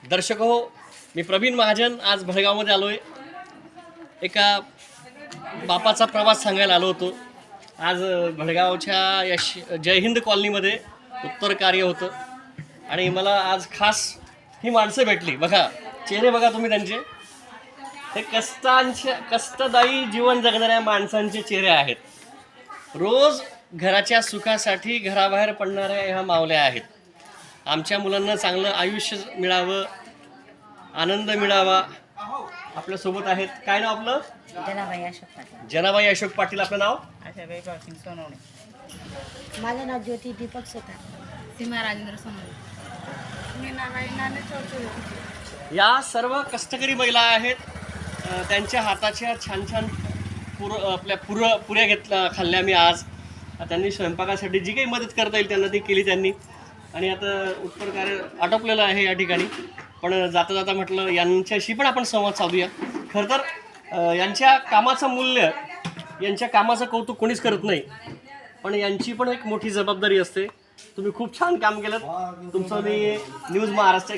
दर्शक हो, मी प्रवीण महाजन आज भडगावमध्ये आलो आहे. एका बापाचा प्रवास सांगायला आलो होतो. आज भडगावच्या जय हिंद कॉलनीमध्ये उत्तर कार्य होतं आणि मला आज खास ही माणसं भेटली. बघा चेहरे बघा तुम्ही त्यांचे, हे कष्टदायी जीवन जगणाऱ्या माणसांचे चेहरे आहेत. रोज घराच्या सुखासाठी घराबाहेर पडणाऱ्या ह्या मावल्या आहेत. आमच्या मुलांना चांगलं आयुष्य मिळावं, आनंद मिळावा. आपल्यासोबत आहेत. काय नाव आपलं? जनाबाई अशोक पाटील. जनाबाई अशोक पाटील. आपलं नाव? आशाबाई बाळसिंग सोनवणे. माझं नाव ज्योती दीपक सुतार. सीमा राजेंद्र सोनवणे. मीनाबाई नाने चौधरी. या सर्व कष्टकरी महिला आहेत. त्यांच्या हाताच्या छान छान पुऱ्या खाल्ल्या मी आज. त्यांनी स्वयंपाकासाठी जी काही मदत करता येईल त्यांना ती केली त्यांनी. आणि आता उत्तर कार्य आटोपलेलं आहे या ठिकाणी. पण जाता जाता म्हटलं यांच्याशी पण आपण संवाद साधूया. खरं तर यांच्या कामाचं मूल्य, यांच्या कामाचं कौतुक कोणीच करत नाही, पण यांची पण एक मोठी जबाबदारी असते. तुम्ही खूप छान काम केलं. तुमचं मी न्यूज महाराष्ट्र